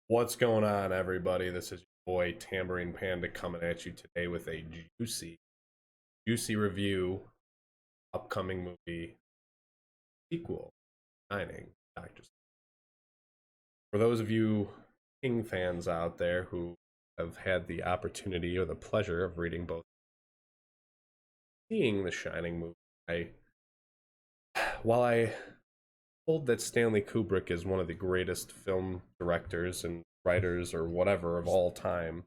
What's going on, everybody? This is your boy Tambourine Panda coming at you today with a juicy review. Upcoming movie sequel, Shining. Doctor. For those of you King fans out there who have had the opportunity or the pleasure of reading both, seeing the Shining movie, while I hold that Stanley Kubrick is one of the greatest film directors and writers or whatever of all time,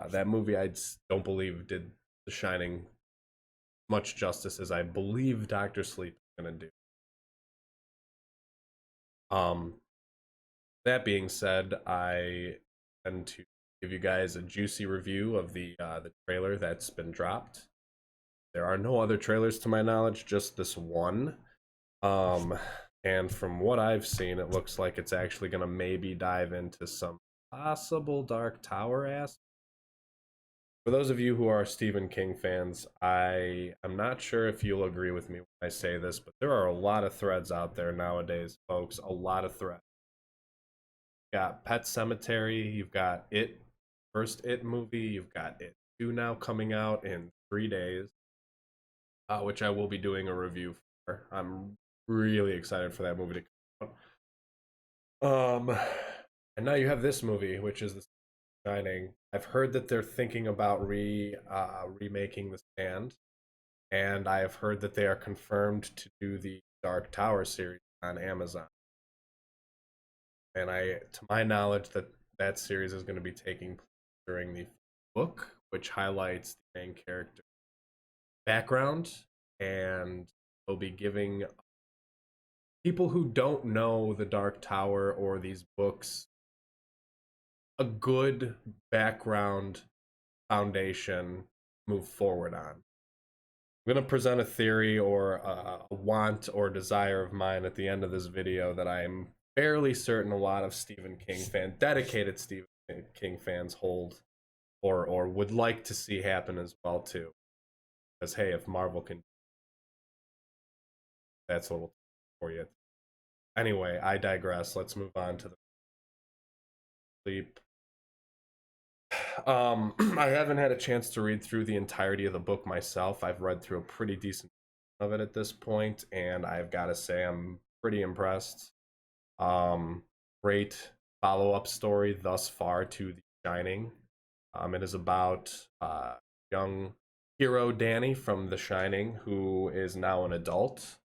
that movie don't believe did The Shining much justice as I believe Doctor Sleep is going to do. Um, that being said, I tend to give you guys a juicy review of the trailer that's been dropped. There are no other trailers to my knowledge, just this one. Um, and from what I've seen, it looks like it's actually going to maybe dive into some possible Dark Tower aspects. For those of you who are Stephen King fans, I am not sure if you'll agree with me when I say this, but there are a lot of threads out there nowadays, folks. A lot of threads. You've got Pet Cemetery, you've got It, first It movie, you've got It 2 now coming out in 3 days, which I will be doing a review for. I'm really excited for that movie to come out. And now you have this movie, which is The Shining. I've heard that they're thinking about remaking The Stand, and I have heard that they are confirmed to do the Dark Tower series on Amazon. And to my knowledge, that series is going to be taking place during the book, which highlights the main character background, and will be giving people who don't know the Dark Tower or these books a good background foundation move forward on. I'm going to present a theory or a want or desire of mine at the end of this video that I'm fairly certain a lot of dedicated Stephen King fans hold or would like to see happen as well too. Because hey, if Marvel can, that's a little for you. Anyway, I digress. Let's move on to the sleep. I haven't had a chance to read through the entirety of the book myself. I've read through a pretty decent of it at this point, and I've got to say I'm pretty impressed. Great follow-up story thus far to The Shining. It is about young hero Danny from The Shining, who is now an adult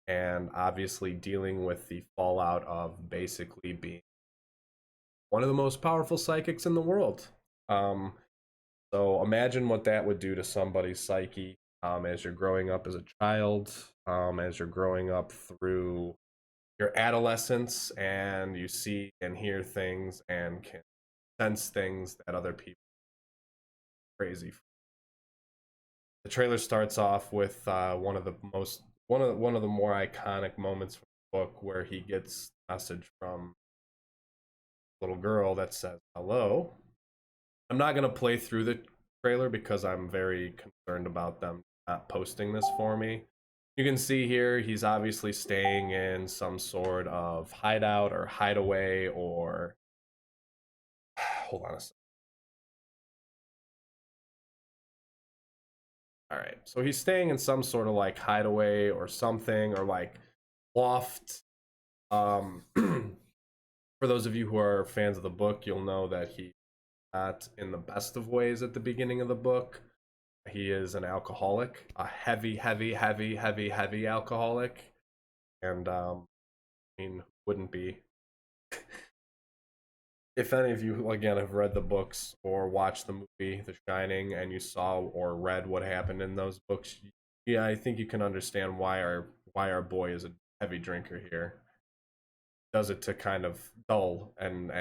and obviously dealing with the fallout of basically being one of the most powerful psychics in the world. Um, so imagine what that would do to somebody's psyche as you're growing up as a child, as you're growing up through your adolescence, and you see and hear things and can sense things that other people are crazy. The trailer starts off with one of the more iconic moments from the book where he gets a message from a little girl that says hello. I'm not gonna play through the trailer because I'm very concerned about them not posting this for me. You can see here he's obviously staying in some sort of hideout or hideaway or hold on a second. All right. So he's staying in some sort of like hideaway or something or like loft. For those of you who are fans of the book, you'll know that he not in the best of ways at the beginning of the book. He is an alcoholic, a heavy alcoholic, and I mean, wouldn't be. If any of you again have read the books or watched the movie The Shining and you saw or read what happened in those books, yeah, I think you can understand why our boy is a heavy drinker here. Does it to kind of dull and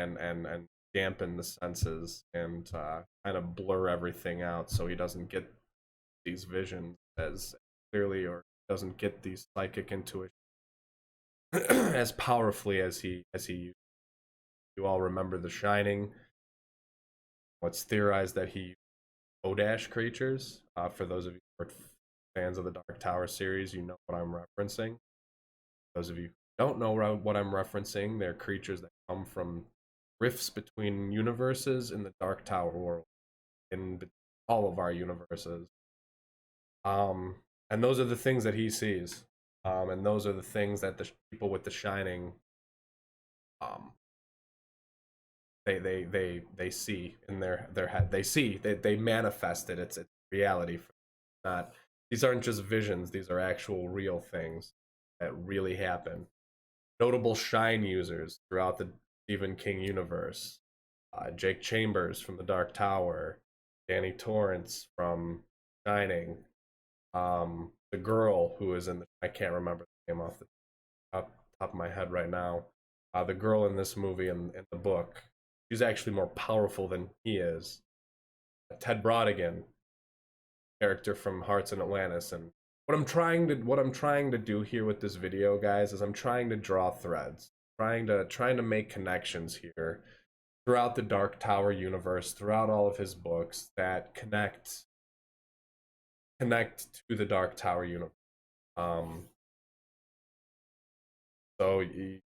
dampen the senses and kind of blur everything out so he doesn't get these visions as clearly or doesn't get these psychic intuition as powerfully as he used. You all remember The Shining. It's theorized that he used Kodash creatures. For those of you who are fans of the Dark Tower series, you know what I'm referencing. Those of you who don't know what I'm referencing, they're creatures that come from rifts between universes in the Dark Tower world, in all of our universes. Um, and those are the things that he sees. And those are the things that the people with the Shining, um, they see in their head. They see, they manifest it. It's reality. Not, these aren't just visions. These are actual real things that really happen. Notable Shine users throughout the Stephen King universe: Jake Chambers from The Dark Tower, Danny Torrance from Shining, the girl who is in the, I can't remember the name off the top of my head right now. The girl in this movie and in the book, she's actually more powerful than he is. Ted Brodigan, character from Hearts in Atlantis, and what I'm trying to do here with this video, guys, is I'm trying to draw threads, trying to make connections here throughout the Dark Tower universe, throughout all of his books that connect to the Dark Tower universe. Um, so you've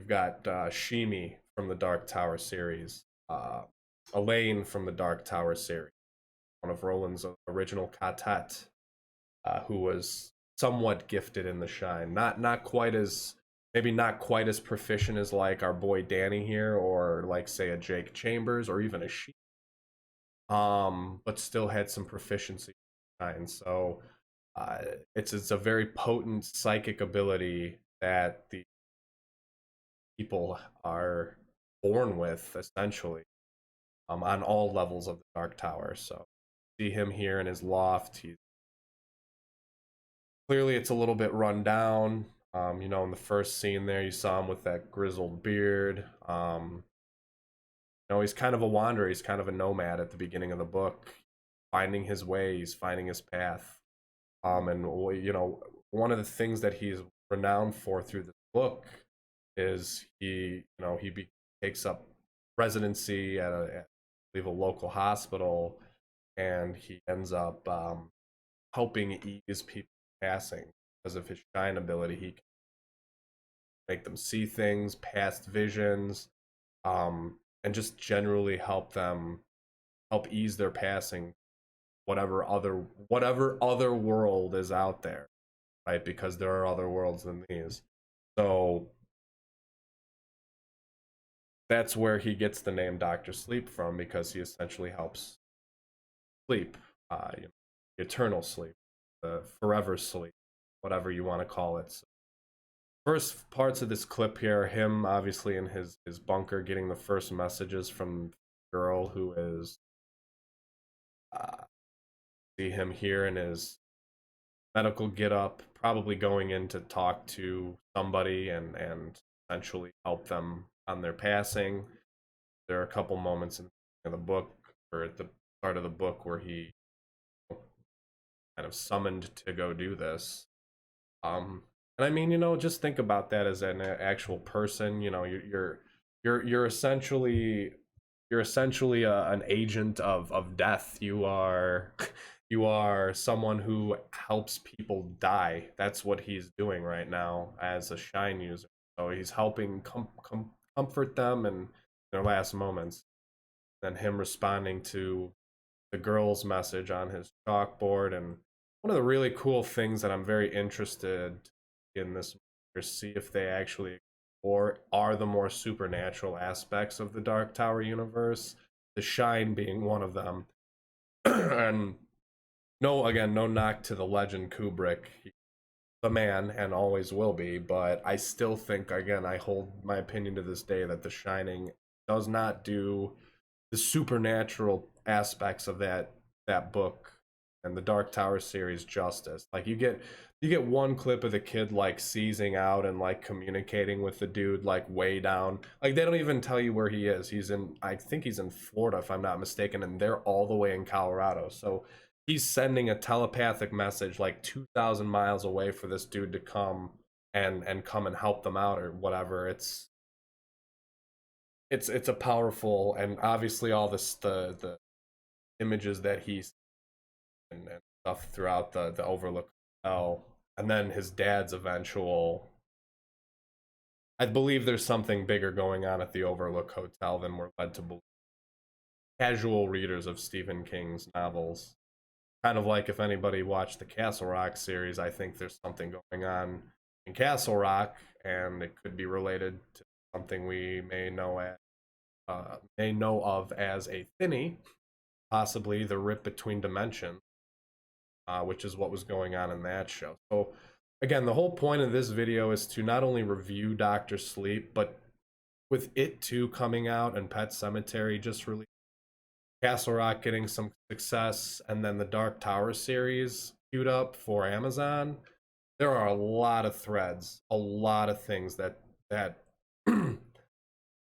got Shimi from the Dark Tower series, Elaine from the Dark Tower series, one of Roland's original Katet, who was somewhat gifted in the Shine. Not quite as, maybe not quite as proficient as like our boy Danny here, or like say a Jake Chambers, or even a She. But still had some proficiency in Shine. So uh, it's a very potent psychic ability that the people are born with, essentially, on all levels of the Dark Tower. So see him here in his loft. He's clearly, it's a little bit run down. In the first scene there, you saw him with that grizzled beard. He's kind of a wanderer. He's kind of a nomad at the beginning of the book, finding his way. He's finding his path. And one of the things that he's renowned for through this book is takes up residency at I believe a local hospital, and he ends up helping ease people passing because of his shine ability. He can make them see things, past visions, and just generally help ease their passing, whatever other world is out there, right? Because there are other worlds than these. So that's where he gets the name Doctor Sleep from, because he essentially helps sleep, eternal sleep, the forever sleep, whatever you want to call it. So first parts of this clip here, him obviously in his bunker getting the first messages from the girl who is, uh, see him here in his medical get up, probably going in to talk to somebody and essentially help them on their passing. There are a couple moments in the book, or at the start of the book, where he kind of summoned to go do this. And I mean, just think about that as an actual person. You're essentially an agent of death. You are you are someone who helps people die. That's what he's doing right now as a Shine user. So he's helping comfort them in their last moments. Then him responding to the girl's message on his chalkboard. And one of the really cool things that I'm very interested in this is see if they actually or are the more supernatural aspects of the Dark Tower universe, the Shine being one of them. And no knock to the legend Kubrick, the man, and always will be, but I still think, again, I hold my opinion to this day that The Shining does not do the supernatural aspects of that book and the Dark Tower series justice. Like you get one clip of the kid like seizing out and like communicating with the dude like way down. Like they don't even tell you where he is. I think he's in Florida if I'm not mistaken, and they're all the way in Colorado. So he's sending a telepathic message like 2,000 miles away for this dude to come and come and help them out or whatever. It's a powerful, and obviously all this the images that he's and stuff throughout the Overlook Hotel, and then his dad's eventual I believe there's something bigger going on at the Overlook Hotel than we're led to believe. Casual readers of Stephen King's novels, kind of like if anybody watched the Castle Rock series, I think there's something going on in Castle Rock, and it could be related to something we may know of as a thinny, possibly the rip between dimensions, which is what was going on in that show. So, again, the whole point of this video is to not only review Doctor Sleep, but with It 2 coming out and Pet Cemetery just released, Castle Rock getting some success, and then the Dark Tower series queued up for Amazon. There are a lot of threads, a lot of things that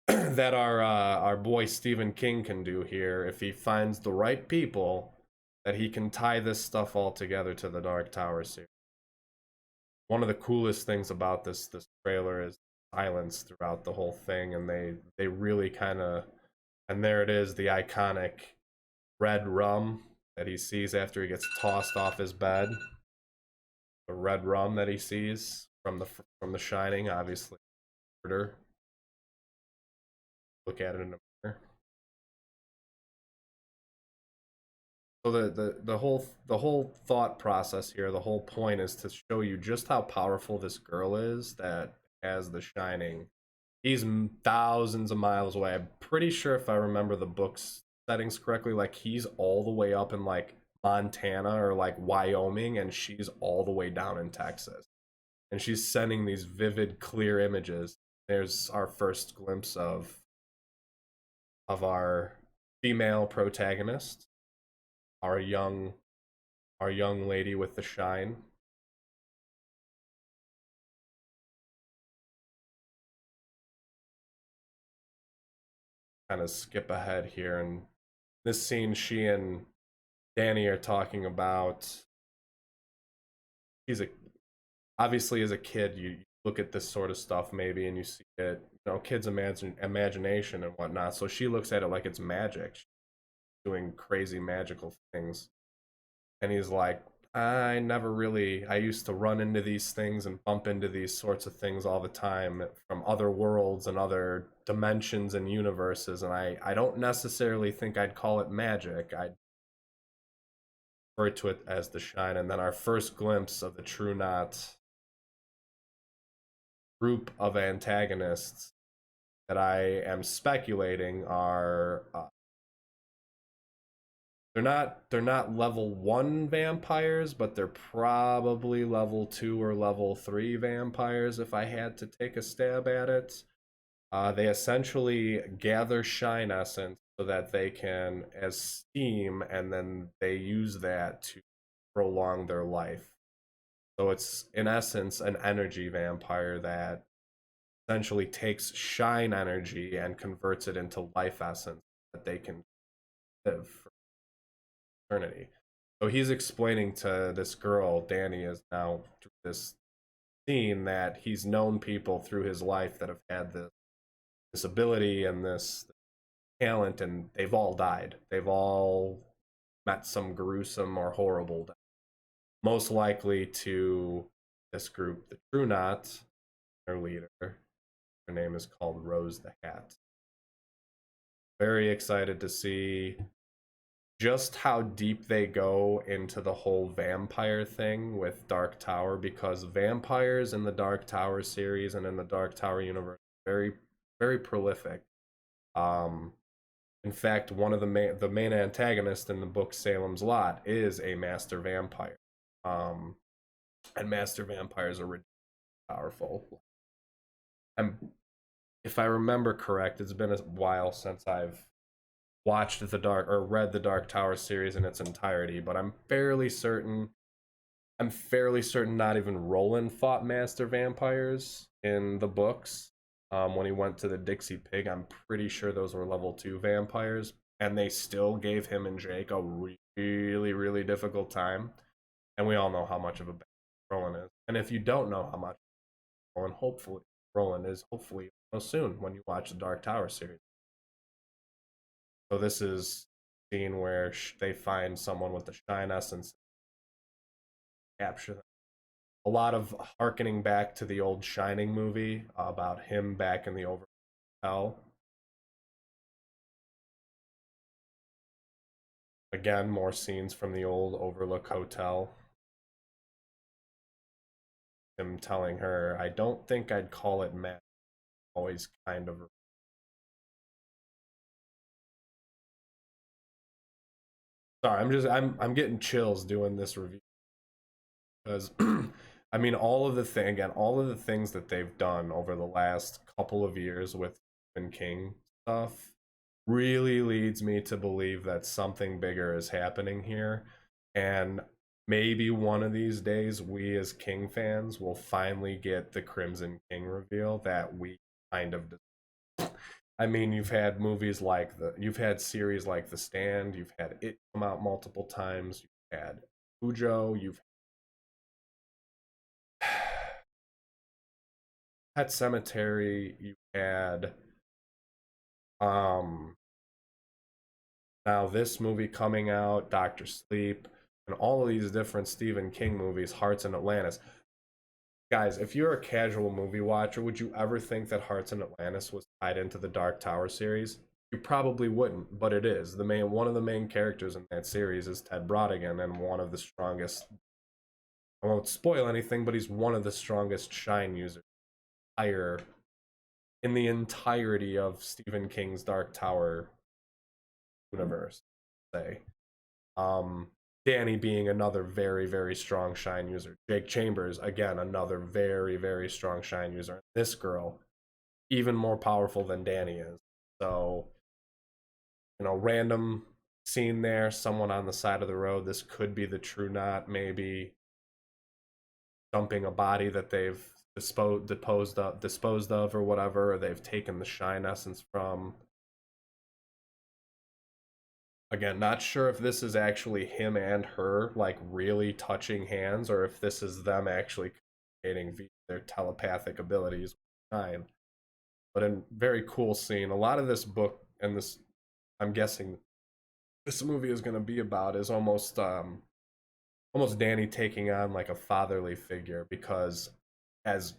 that our boy Stephen King can do here if he finds the right people, that he can tie this stuff all together to the Dark Tower series. One of the coolest things about this trailer is silence throughout the whole thing, and they really kind of, and there it is, the iconic red rum that he sees after he gets tossed off his bed. The red rum that he sees from the Shining, obviously murder. Look at it in a mirror. So the whole thought process here, the whole point is to show you just how powerful this girl is that has the Shining. He's thousands of miles away. I'm pretty sure if I remember the book's settings correctly, like he's all the way up in like Montana or like Wyoming, and she's all the way down in Texas. And she's sending these vivid, clear images. There's our first glimpse of our female protagonist, our young lady with the shine. Kind of skip ahead here, and this scene, she and Danny are talking about. She's a Obviously as a kid, you look at this sort of stuff maybe and you see it, kids imagination and whatnot. So she looks at it like it's magic. She's doing crazy magical things, and he's like, I used to run into these things and bump into these sorts of things all the time from other worlds and other dimensions and universes, and I don't necessarily think I'd call it magic. I'd refer to it as the shine. And then our first glimpse of the True Knot group of antagonists that I am speculating are they're not level 1 vampires, but they're probably level 2 or level 3 vampires if I had to take a stab at it. They essentially gather shine essence so that they can as steam, and then they use that to prolong their life. So it's in essence an energy vampire that essentially takes shine energy and converts it into life essence that they can live for eternity. So he's explaining to this girl, Danny is now through this scene, that he's known people through his life that have had this ability and this talent, and they've all died. They've all met some gruesome or horrible death. Most likely to this group, the True Knot, their leader. Her name is called Rose the Hat. Very excited to see just how deep they go into the whole vampire thing with Dark Tower, because vampires in the Dark Tower series and in the Dark Tower universe very very prolific. Um in fact, one of the main antagonist in the book Salem's Lot is a master vampire. Um and master vampires are ridiculously powerful. And if I remember correct, it's been a while since I've watched the Dark or read the Dark Tower series in its entirety, but I'm fairly certain not even Roland fought master vampires in the books. When he went to the Dixie Pig, I'm pretty sure those were level 2 vampires, and they still gave him and Jake a really, really difficult time. And we all know how much of a bad Roland is. And if you don't know how much Roland is, hopefully soon when you watch the Dark Tower series. So this is a scene where they find someone with the shine essence, capture them. a lot of harkening back to the old Shining movie about him back in the Overlook Hotel. Again, more scenes from the old Overlook Hotel. Him telling her, "I don't think I'd call it mad." Always kind of. Sorry, I'm getting chills doing this review because I mean all of the things that they've done over the last couple of years with Stephen King stuff really leads me to believe that something bigger is happening here, and maybe one of these days we as King fans will finally get the Crimson King reveal that we kind of. I mean, you've had series like The Stand, you've had it come out multiple times, you've had Cujo, you've Pet Cemetery, you had um now this movie coming out, Doctor Sleep, and all of these different Stephen King movies, Hearts in Atlantis. Guys, if you're a casual movie watcher, would you ever think that Hearts in Atlantis was tied into the Dark Tower series? You probably wouldn't, but it is. One of the main characters in that series is Ted Brodigan, and one of the strongest. I won't spoil anything, but he's one of the strongest Shine users higher in the entirety of Stephen King's Dark Tower universe. Say, um, Danny being another very, very strong Shine user. Jake Chambers, again, another very, very strong Shine user. This girl, even more powerful than Danny is. So, random scene there, someone on the side of the road. This could be the True Knot, maybe dumping a body that they've disposed of or whatever, or they've taken the Shine essence from. Again, not sure if this is actually him and her like really touching hands, or if this is them actually communicating via their telepathic abilities. Time, but a very cool scene. A lot of this book and this, I'm guessing, this movie is going to be about is almost Danny taking on like a fatherly figure, because as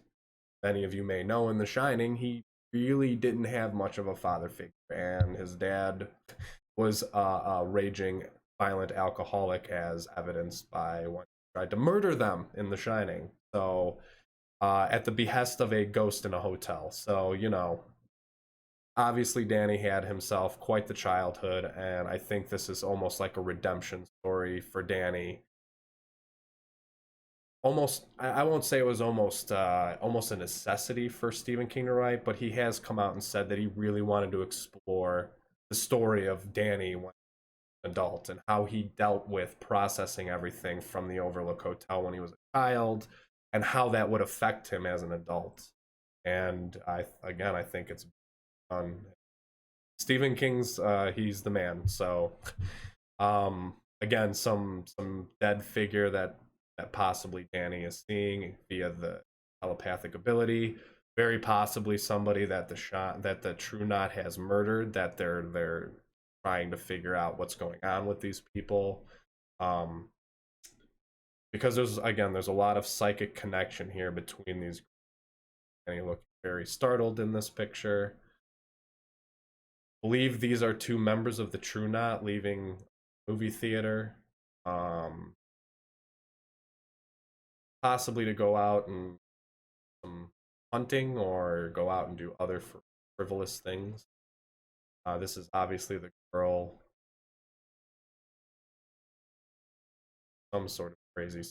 many of you may know, in The Shining, he really didn't have much of a father figure, and his dad was a raging, violent alcoholic, as evidenced by when he tried to murder them in The Shining. So, at the behest of a ghost in a hotel. So, obviously Danny had himself quite the childhood, and I think this is almost like a redemption story for Danny. Almost, I won't say it was almost a necessity for Stephen King to write, but he has come out and said that he really wanted to explore the story of Danny when he was an adult, and how he dealt with processing everything from the Overlook Hotel when he was a child, and how that would affect him as an adult. And I think it's done. Stephen King's he's the man. So again, some dead figure that possibly Danny is seeing via the telepathic ability. Very possibly somebody that the True Knot has murdered, that they're trying to figure out what's going on with these people. Um, because there's a lot of psychic connection here between these. And he looked very startled in this picture. Believe these are two members of the True Knot leaving movie theater, possibly to go out and some hunting or go out and do other frivolous things. This is obviously the girl, some sort of crazy.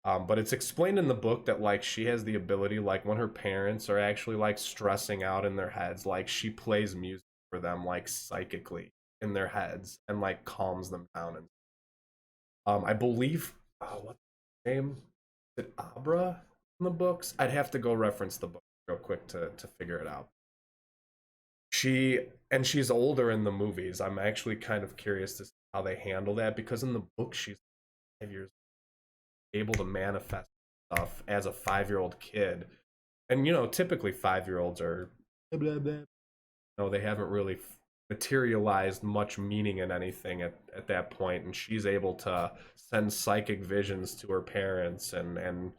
But it's explained in the book that like she has the ability, like when her parents are actually like stressing out in their heads, like she plays music for them like psychically in their heads and like calms them down. And I believe, what's the name? Is it Abra in the books? I'd have to go reference the book real quick to figure it out. She's older in the movies. I'm actually kind of curious to see how they handle that, because in the book she's 5 years able to manifest stuff as a 5-year-old kid. And typically 5-year-olds are blah, blah, blah. No, they haven't really materialized much meaning in anything at that point, and she's able to send psychic visions to her parents, and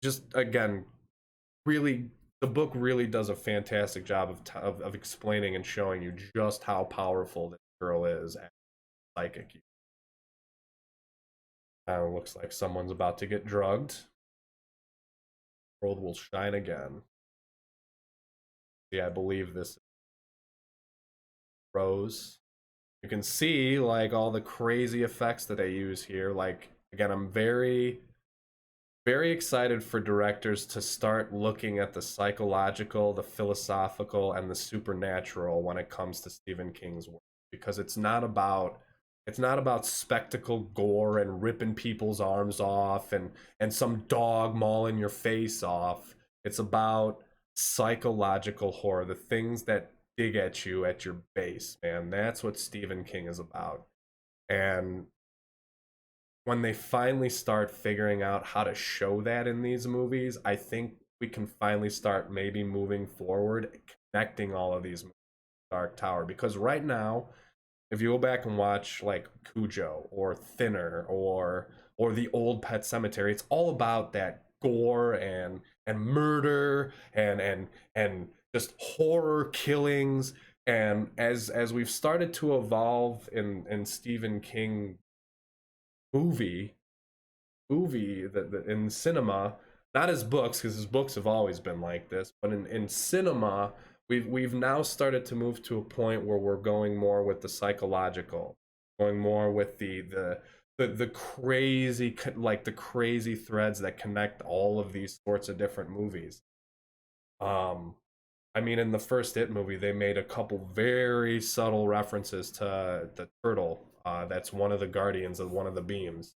just again, really, the book really does a fantastic job of explaining and showing you just how powerful this girl is as psychic. Looks like someone's about to get drugged. World will shine again. Yeah, I believe this is Rose. You can see like all the crazy effects that they use here. Like, again, I'm very excited for directors to start looking at the psychological, the philosophical, and the supernatural when it comes to Stephen King's work, because it's not about spectacle, gore, and ripping people's arms off, and some dog mauling your face off. It's about psychological horror, the things that dig at you at your base, man. That's what Stephen King is about. And when they finally start figuring out how to show that in these movies, I think we can finally start maybe moving forward, connecting all of these movies to Dark Tower. Because right now, if you go back and watch like Cujo or Thinner or the old Pet Cemetery, it's all about that gore and murder and just horror killings. And as we've started to evolve in Stephen King movie that in cinema, not as books, because his books have always been like this, but in cinema, we've now started to move to a point where we're going more with the psychological, going more with the crazy, like the crazy threads that connect all of these sorts of different movies. um I mean, in the first It movie, they made a couple very subtle references to the turtle, that's one of the guardians of one of the beams,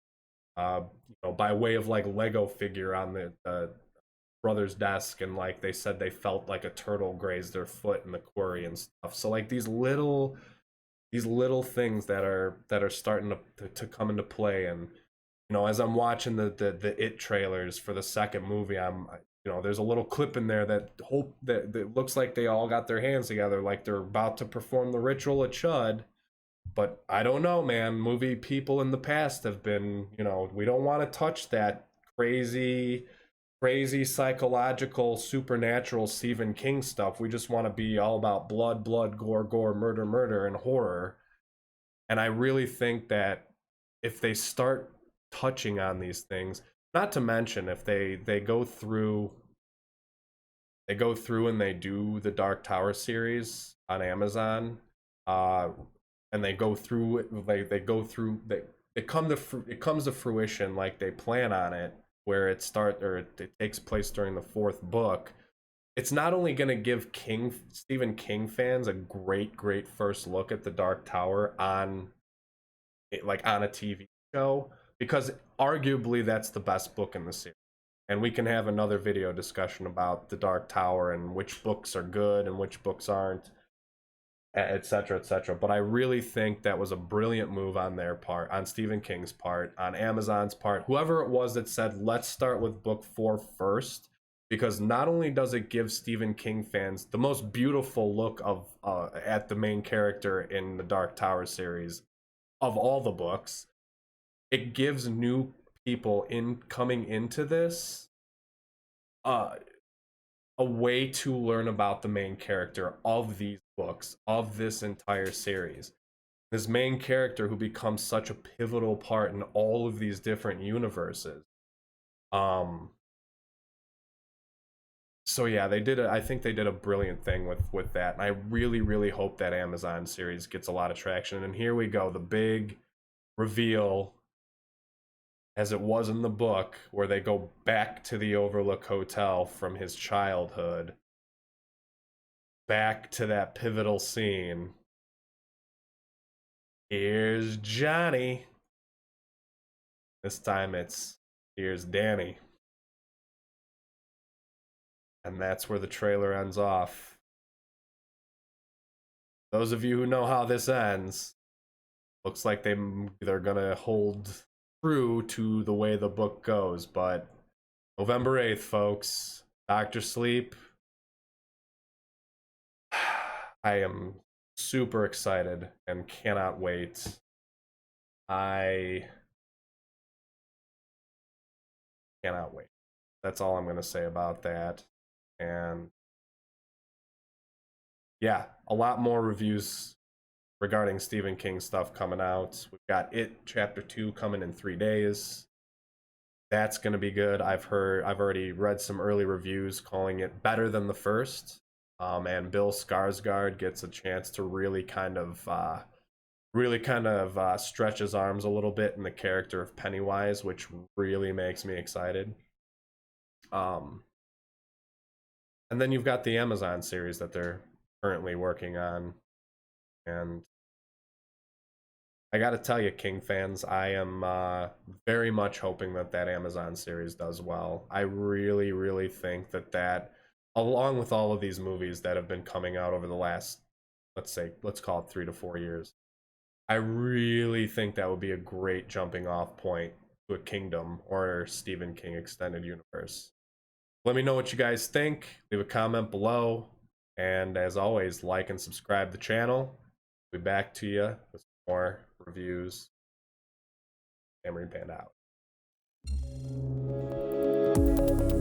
by way of like Lego figure on the brother's desk, and like they said they felt like a turtle grazed their foot in the quarry and stuff. So like these little things that are starting to come into play. And as I'm watching the It trailers for the second movie, there's a little clip in there that looks like they all got their hands together, like they're about to perform the ritual of Chud. But I don't know, man. Movie people in the past have been, we don't want to touch that crazy, crazy psychological, supernatural Stephen King stuff. We just want to be all about blood, blood, gore, gore, murder, murder, and horror. And I really think that if they start touching on these things, not to mention if they go through and they do the Dark Tower series on Amazon, uh, and they go through it, they go through they it comes to fruition like they plan on it, where it takes place during the fourth book. It's not only going to give Stephen King fans a great first look at the Dark Tower on a TV show, because arguably that's the best book in the series. And we can have another video discussion about the Dark Tower and which books are good and which books aren't, etc., etc. But I really think that was a brilliant move on their part, on Stephen King's part, on Amazon's part, whoever it was that said, let's start with book 4 first, because not only does it give Stephen King fans the most beautiful look of at the main character in the Dark Tower series of all the books, it gives new people coming into this uh, a way to learn about the main character of these books, of this entire series. This main character who becomes such a pivotal part in all of these different universes. So yeah, I think they did a brilliant thing with that. And I really hope that Amazon series gets a lot of traction. And here we go, the big reveal, as it was in the book, where they go back to the Overlook Hotel from his childhood, back to that pivotal scene. Here's Johnny. This time here's Danny. And that's where the trailer ends off. Those of you who know how this ends, looks like they're gonna hold true to the way the book goes. But November 8th, folks, Dr. Sleep. I am super excited and cannot wait. I cannot wait. That's all I'm going to say about that. And yeah, a lot more reviews regarding Stephen King stuff coming out. We've got It Chapter 2 coming in 3 days. That's going to be good. I've already read some early reviews calling it better than the first. And Bill Skarsgård gets a chance to really kind of stretch his arms a little bit in the character of Pennywise, which really makes me excited. And then you've got the Amazon series that they're currently working on, and I got to tell you, King fans, I am very much hoping that that Amazon series does well. I really, really think that, along with all of these movies that have been coming out over the last, let's call it 3 to 4 years, I really think that would be a great jumping off point to a Kingdom or Stephen King extended universe. Let me know what you guys think. Leave a comment below. And as always, like and subscribe to the channel. We'll be back to you with more reviews. Tamarind Panda out.